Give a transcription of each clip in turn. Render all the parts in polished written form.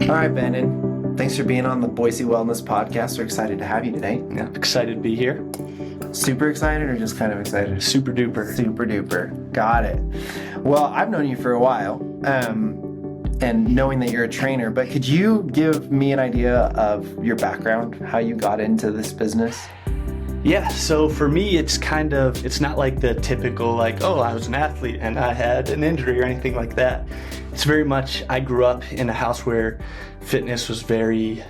All right, Benen. Thanks for being on the Boise Wellness Podcast. We're excited to have you today. Yeah, excited to be here. Super excited or just kind of excited? Super duper. Super duper. Got it. Well, I've known you for a while, and knowing that you're a trainer, but could you give me an idea of your background, how you got into this business? Yeah, so for me, it's not like the typical, like, oh, I was an athlete and I had an injury or anything like that. It's very much, I grew up in a house where fitness was very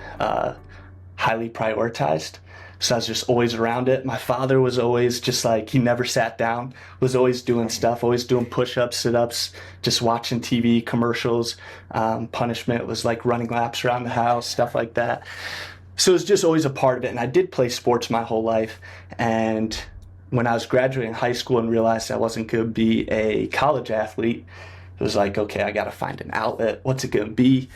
highly prioritized. So I was just always around it. My father was always just like, he never sat down, was always doing stuff, always doing push-ups, sit-ups, just watching TV, commercials. Punishment was like running laps around the house, stuff like that. So it was just always a part of it. And I did play sports my whole life. And when I was graduating high school and realized I wasn't going to be a college athlete, it was like, okay, I got to find an outlet. What's it going to be?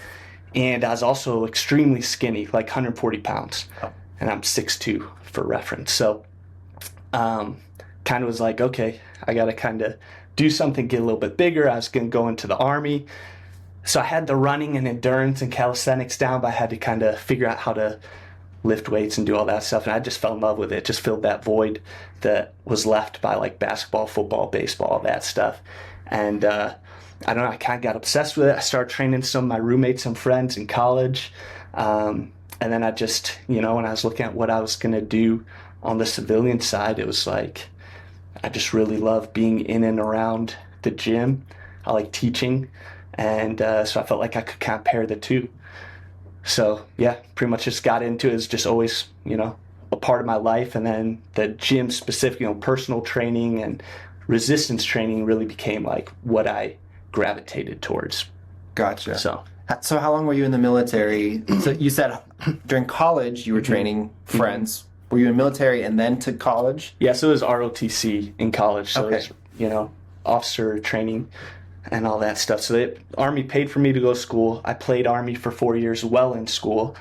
And I was also extremely skinny, like 140 pounds. Oh. And I'm 6'2" for reference. So kind of was like, okay, I got to kind of do something, get a little bit bigger. I was going to go into the Army. So I had the running and endurance and calisthenics down, but I had to kind of figure out how to lift weights and do all that stuff. And I just fell in love with it. Just filled that void that was left by like basketball, football, baseball, all that stuff. And I don't know, I kind of got obsessed with it. I started training some of my roommates and friends in college. And then I just, when I was looking at what I was going to do on the civilian side, it was like, I just really love being in and around the gym. I like teaching. And so I felt like I could kind of pair the two. So yeah, pretty much just got into it. It's just always, a part of my life. And then the gym specific, personal training and resistance training really became like what I gravitated towards. Gotcha. So how long were you in the military? So you said during college you were training friends. Were you in military and then to college? Yeah, so it was ROTC in college. So okay. It was, officer training and all that stuff. So the Army paid for me to go to school. I played Army for 4 years while in school,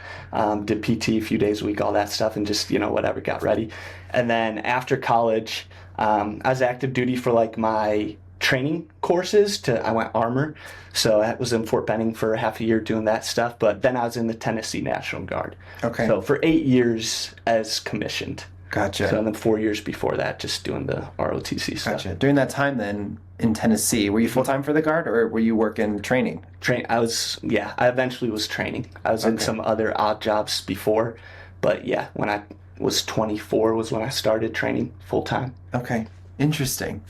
did PT a few days a week, all that stuff, and just, whatever, got ready. And then after college, I was active duty for like my training courses. I went armor. So I was in Fort Benning for half a year doing that stuff. But then I was in the Tennessee National Guard. Okay. So for 8 years as commissioned. Gotcha. So and then 4 years before that, just doing the ROTC stuff. Gotcha. During that time then in Tennessee, were you full-time for the Guard or were you working training? I eventually was training. I was in some other odd jobs before. But yeah, when I was 24 was when I started training full-time. Okay. Interesting.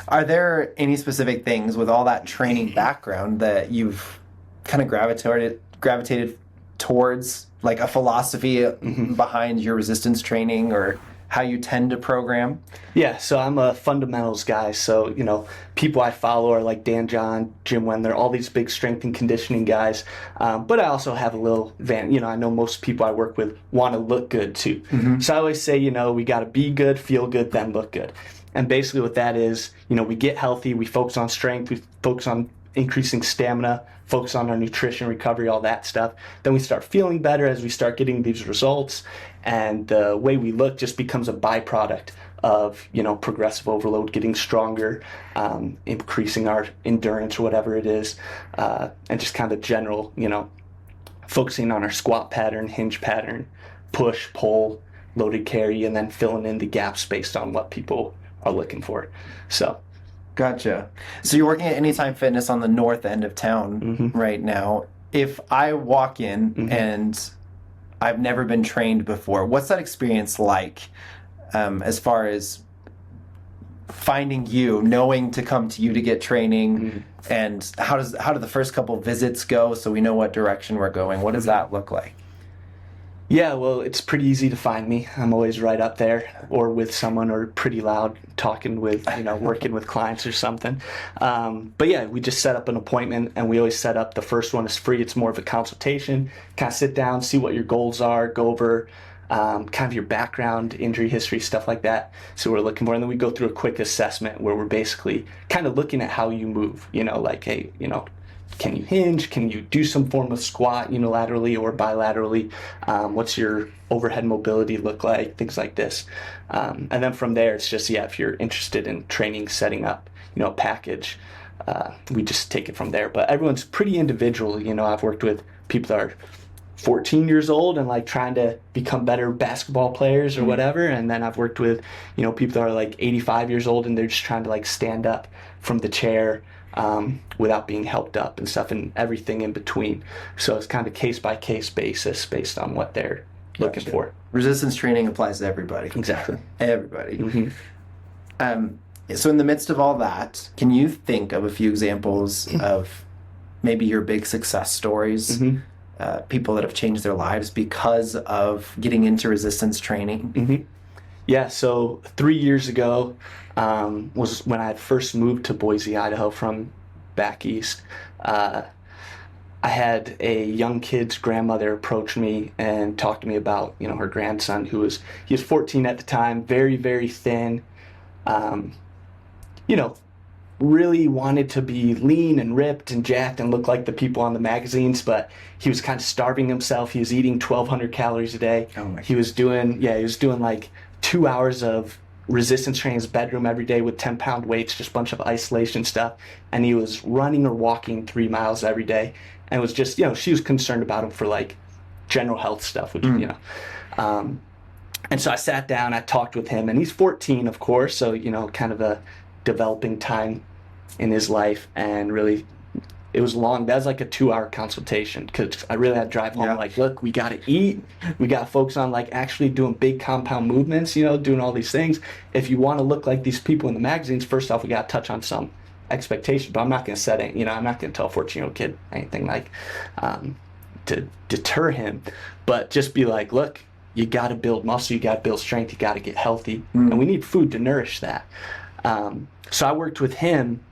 Are there any specific things with all that training background that you've kind of gravitated towards, like a philosophy behind your resistance training or how you tend to program? Yeah, so I'm a fundamentals guy. So, people I follow are like Dan John, Jim Wendler, all these big strength and conditioning guys. But I also have a little I know most people I work with want to look good too. Mm-hmm. So I always say, we got to be good, feel good, then look good. And basically what that is, we get healthy, we focus on strength, we focus on increasing stamina, focus on our nutrition, recovery, all that stuff. Then we start feeling better as we start getting these results. And the way we look just becomes a byproduct of, progressive overload, getting stronger, increasing our endurance or whatever it is, and just kind of general, focusing on our squat pattern, hinge pattern, push, pull, loaded carry, and then filling in the gaps based on what people are looking for. So gotcha. So you're working at Anytime Fitness on the north end of town right now. If I walk in and I've never been trained before, what's that experience like as far as finding you, knowing to come to you to get training, and how do the first couple visits go so we know what direction we're going? What does that look like? Yeah, well, it's pretty easy to find me. I'm always right up there or with someone or pretty loud talking with, working with clients or something. But yeah, we just set up an appointment and we always set up the first one is free. It's more of a consultation, kind of sit down, see what your goals are, go over kind of your background, injury history, stuff like that. So we're looking for, and then we go through a quick assessment where we're basically kind of looking at how you move, like, hey, can you hinge? Can you do some form of squat unilaterally or bilaterally? What's your overhead mobility look like? Things like this. And then from there, it's just, if you're interested in training, setting up, package, we just take it from there. But everyone's pretty individual. I've worked with people that are 14 years old and like trying to become better basketball players or whatever. And then I've worked with, people that are like 85 years old and they're just trying to like stand up from the chair without being helped up and stuff, and everything in between. So it's kind of case by case basis based on what they're looking for. Resistance training applies to everybody. Exactly. Everybody. So in the midst of all that, can you think of a few examples of maybe your big success stories? People that have changed their lives because of getting into resistance training? Yeah, so 3 years ago was when I had first moved to Boise, Idaho from back east. I had a young kid's grandmother approach me and talk to me about, her grandson he was 14 at the time, very, very thin, really wanted to be lean and ripped and jacked and look like the people on the magazines, but he was kind of starving himself. He was eating 1,200 calories a day. He was doing like 2 hours of resistance training in his bedroom every day with 10-pound weights, just a bunch of isolation stuff. And he was running or walking 3 miles every day. And it was just, she was concerned about him for like general health stuff, which, and so I sat down, I talked with him, and he's 14, of course. So, kind of a developing time in his life, and really it was long. That was like a 2-hour consultation because I really had to drive home like, look, we got to eat, we got to focus on like actually doing big compound movements, doing all these things. If you want to look like these people in the magazines, first off, we got to touch on some expectation, but I'm not going to set it, I'm not going to tell a 14-year-old kid anything like to deter him, but just be like, look, you got to build muscle, you got to build strength, you got to get healthy, and we need food to nourish that. So I worked with him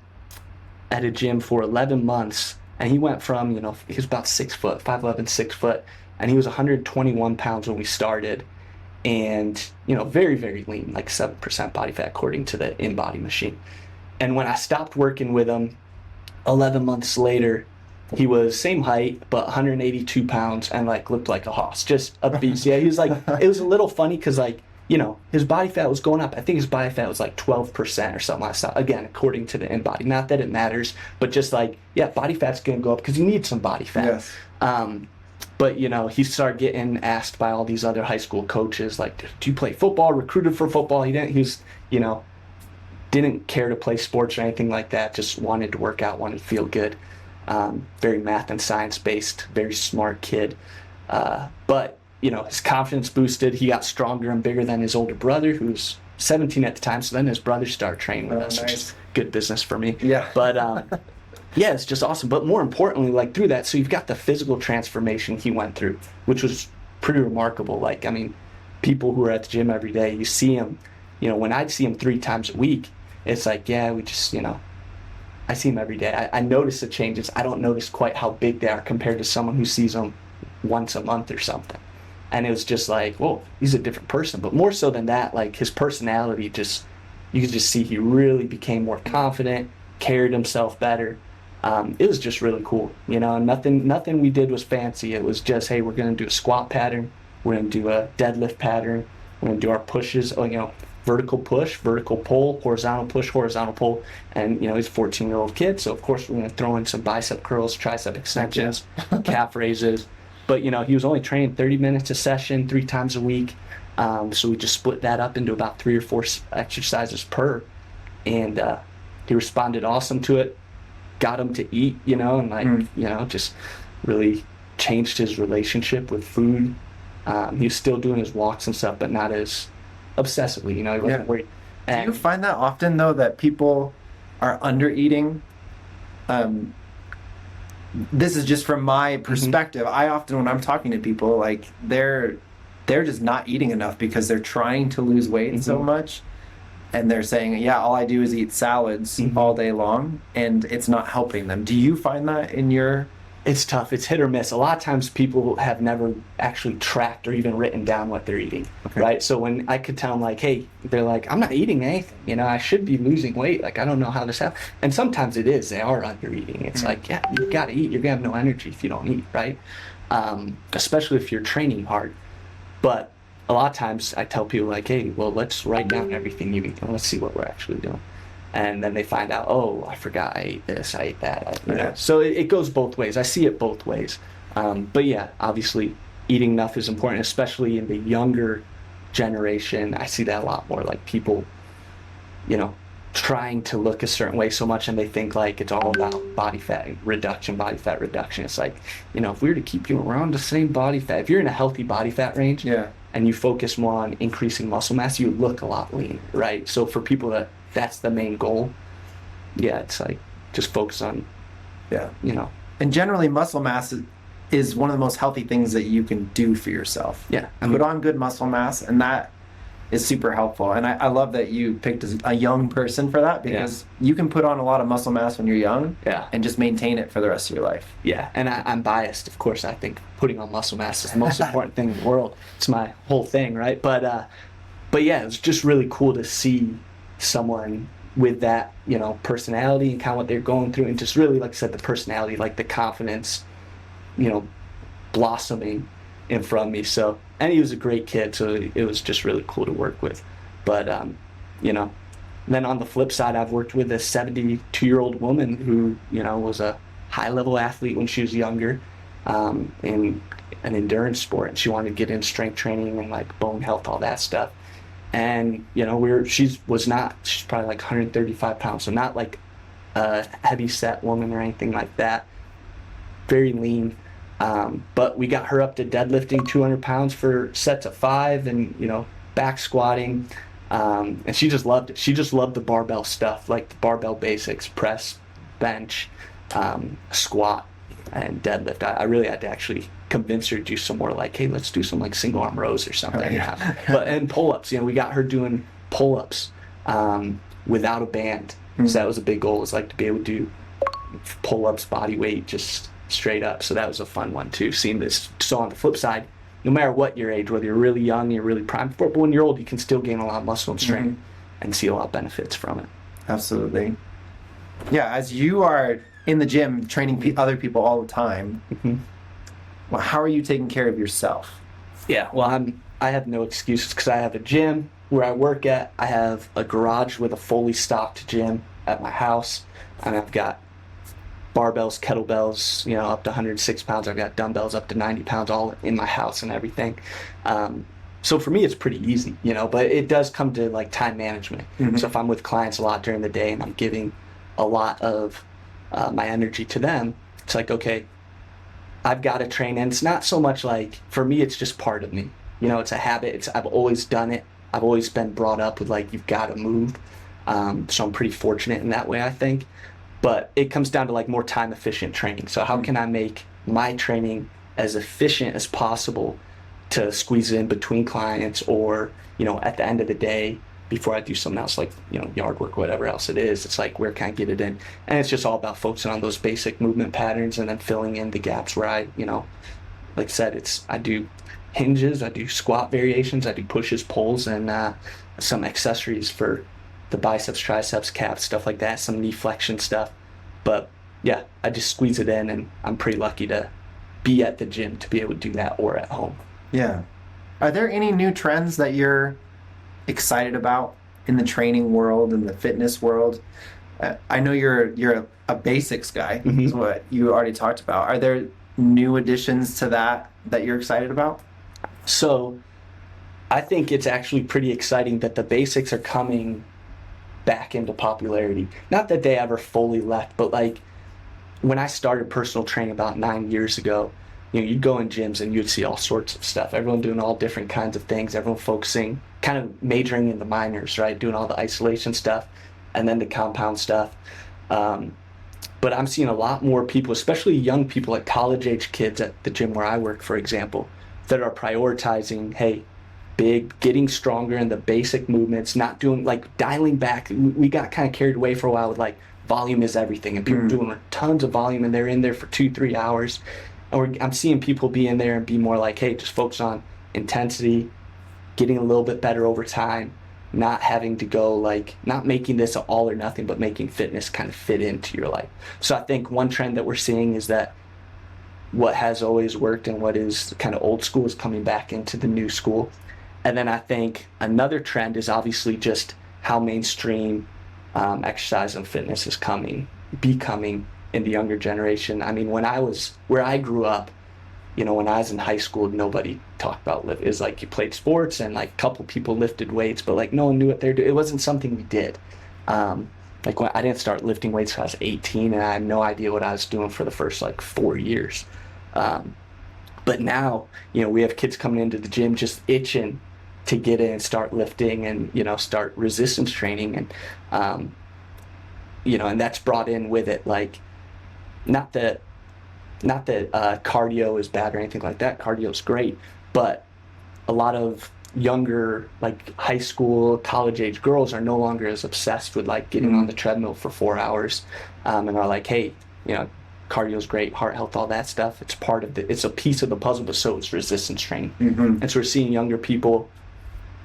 at a gym for 11 months, and he went from, he was about 6 foot, 5'11", 6 foot, and he was 121 pounds when we started, and, very, very lean, like 7% body fat according to the InBody machine. And when I stopped working with him 11 months later, he was same height, but 182 pounds and like looked like a hoss, just a beast. Yeah, he was like, it was a little funny because like, his body fat was going up. I think his body fat was like 12% or something like that. Again, according to the InBody. Not that it matters, but just like, body fat's going to go up because you need some body fat. Yes. But, he started getting asked by all these other high school coaches, like, do you play football? Recruited for football. He was, didn't care to play sports or anything like that. Just wanted to work out, wanted to feel good. Very math and science based, very smart kid. But his confidence boosted. He got stronger and bigger than his older brother, who's 17 at the time. So then his brother started training with us, which is good business for me. Yeah. But it's just awesome. But more importantly, like through that, so you've got the physical transformation he went through, which was pretty remarkable. Like, I mean, people who are at the gym every day, you see him, when I'd see him 3 times a week, it's like, we just, I see him every day. I notice the changes. I don't notice quite how big they are compared to someone who sees them once a month or something. And it was just like, whoa, he's a different person. But more so than that, like his personality you could just see he really became more confident, carried himself better. It was just really cool, and nothing we did was fancy. It was just, hey, we're going to do a squat pattern. We're going to do a deadlift pattern. We're going to do our pushes, vertical push, vertical pull, horizontal push, horizontal pull. And, he's a 14-year-old kid. So, of course, we're going to throw in some bicep curls, tricep extensions, calf raises. But, he was only training 30 minutes a session, 3 times a week. So we just split that up into about 3 or 4 exercises per. And he responded awesome to it. Got him to eat, and just really changed his relationship with food. He was still doing his walks and stuff, but not as obsessively, he wasn't worried. Do you find that often, though, that people are under eating? This is just from my perspective. I often, when I'm talking to people, like they're just not eating enough because they're trying to lose weight so much. And they're saying, all I do is eat salads all day long, and it's not helping them. Do you find that in your... It's tough. It's hit or miss. A lot of times people have never actually tracked or even written down what they're eating, right? So when I could tell them, like, hey, they're like, I'm not eating anything. I should be losing weight. Like, I don't know how this happens. And sometimes it is. They are under eating. It's like, you got to eat. You're going to have no energy if you don't eat, right? Especially if you're training hard. But a lot of times I tell people, like, hey, well, let's write down everything you eat and let's see what we're actually doing. And then they find out, oh, I forgot I ate this, I ate that. So it goes both ways. I see it both ways. But yeah, obviously eating enough is important, especially in the younger generation. I see that a lot more, like people, trying to look a certain way so much, and they think like it's all about body fat reduction. It's like, if we were to keep you around the same body fat, if you're in a healthy body fat range, and you focus more on increasing muscle mass, you look a lot leaner, right? So for people that's the main goal, it's like just focus on, And generally, muscle mass is one of the most healthy things that you can do for yourself. Yeah. Put on good muscle mass, and that is super helpful. And I love that you picked a young person for that, because you can put on a lot of muscle mass when you're young and just maintain it for the rest of your life. Yeah, and I'm biased, of course. I think putting on muscle mass is the most important thing in the world. It's my whole thing, right? But yeah, it was just really cool to see someone with that, personality and kind of what they're going through, and just really, like I said, the personality, like the confidence, blossoming in front of me. So, and he was a great kid, so it was just really cool to work with. But then on the flip side, I've worked with a 72-year-old woman who was a high-level athlete when she was younger, in an endurance sport, and she wanted to get in strength training and like bone health, all that stuff. And she's probably like 135 pounds, so not like a heavy set woman or anything like that. Very lean. But we got her up to deadlifting 200 pounds for sets of 5, and back squatting, and she just loved it. She just loved the barbell stuff, like the barbell basics: press, bench, squat, and deadlift. I really had to actually convince her to do some more, like, hey, let's do some like single arm rows or something. And pull-ups. We got her doing pull-ups without a band. So that was a big goal, was like to be able to do pull-ups, body weight, just straight up. So that was a fun one too, seeing this. So on the flip side, no matter what your age, whether you're really young, you're really prime, but when you're old, you can still gain a lot of muscle and strength and see a lot of benefits from it. Absolutely. Yeah, as you are in the gym training other people all the time, well, how are you taking care of yourself? Yeah, well, I have no excuses, because I have a gym where I work at. I have a garage with a fully stocked gym at my house, and I've got barbells, kettlebells, up to 106 pounds. I've got dumbbells up to 90 pounds, all in my house and everything. So for me, it's pretty easy, but it does come to like time management. So if I'm with clients a lot during the day and I'm giving a lot of my energy to them, it's like, okay, I've got to train. And it's not so much like, for me, it's just part of me. It's a habit. I've always done it. I've always been brought up with like, you've got to move. So I'm pretty fortunate in that way, I think. But it comes down to like more time efficient training. So how can I make my training as efficient as possible to squeeze it in between clients, or, at the end of the day, before I do something else, like, yard work, whatever else it is. It's like, where can I get it in? And it's just all about focusing on those basic movement patterns and then filling in the gaps where I, like I said, I do hinges, I do squat variations, I do pushes, pulls, and some accessories for the biceps, triceps, calves, stuff like that, some knee flexion stuff. But yeah, I just squeeze it in, and I'm pretty lucky to be at the gym to be able to do that, or at home. Yeah. Are there any new trends that you're excited about in the training world, in the fitness world? I know you're a basics guy, is what you already talked about. Are there new additions to that you're excited about? So I think it's actually pretty exciting that the basics are coming back into popularity. Not that they ever fully left, but like when I started personal training about 9 years ago, you'd go in gyms and you'd see all sorts of stuff. Everyone doing all different kinds of things. Everyone focusing, kind of majoring in the minors, right? Doing all the isolation stuff and then the compound stuff. But I'm seeing a lot more people, especially young people, like college-age kids at the gym where I work, for example, that are prioritizing, hey, getting stronger in the basic movements, not doing, like, dialing back. We got kind of carried away for a while with, like, volume is everything, and people doing tons of volume, and they're in there for 2-3 hours. And I'm seeing people be in there and be more like, hey, just focus on intensity, getting a little bit better over time, not having to go, like, not making this an all or nothing, but making fitness kind of fit into your life. So I think one trend that we're seeing is that what has always worked and what is kind of old school is coming back into the new school. And then I think another trend is obviously just how mainstream exercise and fitness is becoming in the younger generation. I mean, where I grew up, when I was in high school, nobody talked about lift. It was like you played sports and like a couple people lifted weights, but like no one knew what they're doing. It wasn't something we did. Like when I didn't start lifting weights until I was 18, and I had no idea what I was doing for the first like 4 years. But now, we have kids coming into the gym just itching to get in and start lifting and, start resistance training. And, and that's brought in with it. Like, not that cardio is bad or anything like that. Cardio is great. But a lot of younger, like high school, college age girls are no longer as obsessed with like getting on the treadmill for 4 hours, and are like, hey, cardio is great, heart health, all that stuff. It's part of it's a piece of the puzzle, but so is resistance training. And so we're seeing younger people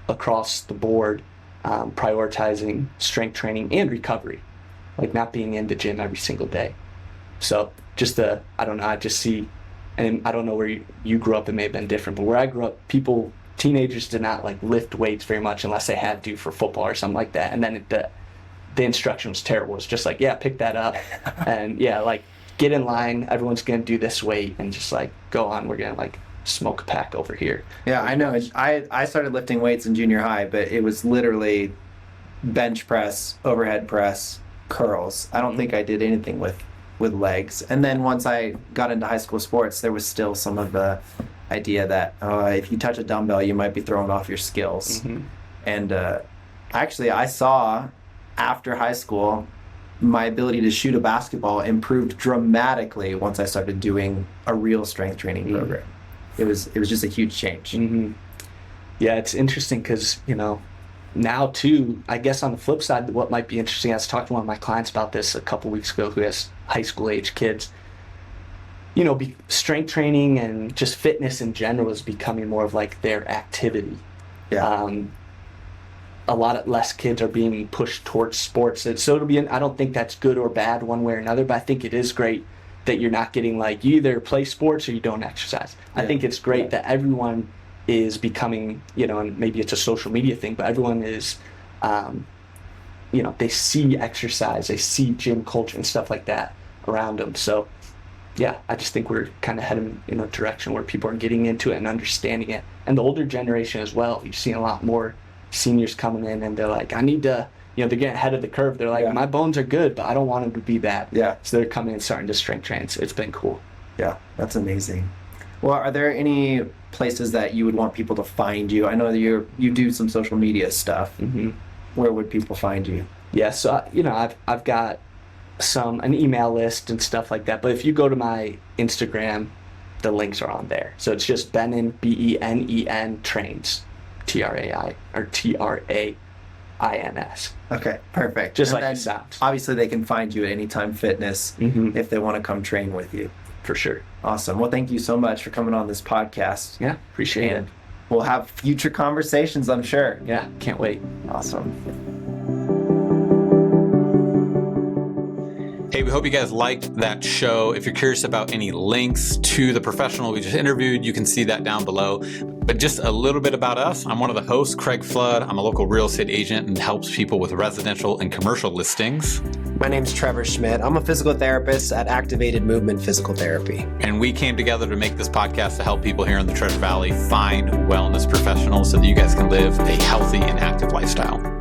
across the board prioritizing strength training and recovery, like not being in the gym every single day. So just I don't know, I just see, and I don't know where you grew up, it may have been different, but where I grew up, teenagers did not like lift weights very much unless they had to for football or something like that. And then the instruction was terrible. It's just like, yeah, pick that up and like get in line. Everyone's going to do this weight and just like go on. We're going to like smoke a pack over here. Yeah, I know. I started lifting weights in junior high, but it was literally bench press, overhead press, curls. I don't think I did anything with legs. And then once I got into high school sports, there was still some of the idea that if you touch a dumbbell, you might be throwing off your skills. And actually, I saw after high school, my ability to shoot a basketball improved dramatically once I started doing a real strength training program. It was just a huge change. Yeah, it's interesting because, now too, I guess on the flip side, what might be interesting, I was talking to one of my clients about this a couple weeks ago who has high school age kids. Strength training and just fitness in general is becoming more of like their activity. A lot of less kids are being pushed towards sports. And so I don't think that's good or bad one way or another, but I think it is great that you're not getting like, you either play sports or you don't exercise. I think it's great that everyone is becoming, and maybe it's a social media thing, but everyone is, they see exercise, they see gym culture and stuff like that around them. So yeah, I just think we're kind of heading in a direction where people are getting into it and understanding it. And the older generation as well, you're seeing a lot more seniors coming in and they're like, I need to, they're getting ahead of the curve. They're like, my bones are good, but I don't want them to be bad. So they're coming and starting to strength train. It's been cool. Yeah, that's amazing. Well, are there any places that you would want people to find you? I know that you do some social media stuff. Where would people find you? Yeah, so I've got an email list and stuff like that. But if you go to my Instagram, the links are on there. So it's just Benen, Benen trains, TRAI or TRAINS. Okay, perfect. Just like it sounds. Obviously, they can find you at Anytime Fitness if they want to come train with you. For sure. Awesome. Well, thank you so much for coming on this podcast. Yeah, appreciate it. We'll have future conversations, I'm sure. Yeah, can't wait. Awesome. Hey, we hope you guys liked that show. If you're curious about any links to the professional we just interviewed, you can see that down below. But just a little bit about us. I'm one of the hosts, Craig Flood. I'm a local real estate agent and helps people with residential and commercial listings. My name's Trevor Schmidt. I'm a physical therapist at Activated Movement Physical Therapy. And we came together to make this podcast to help people here in the Treasure Valley find wellness professionals so that you guys can live a healthy and active lifestyle.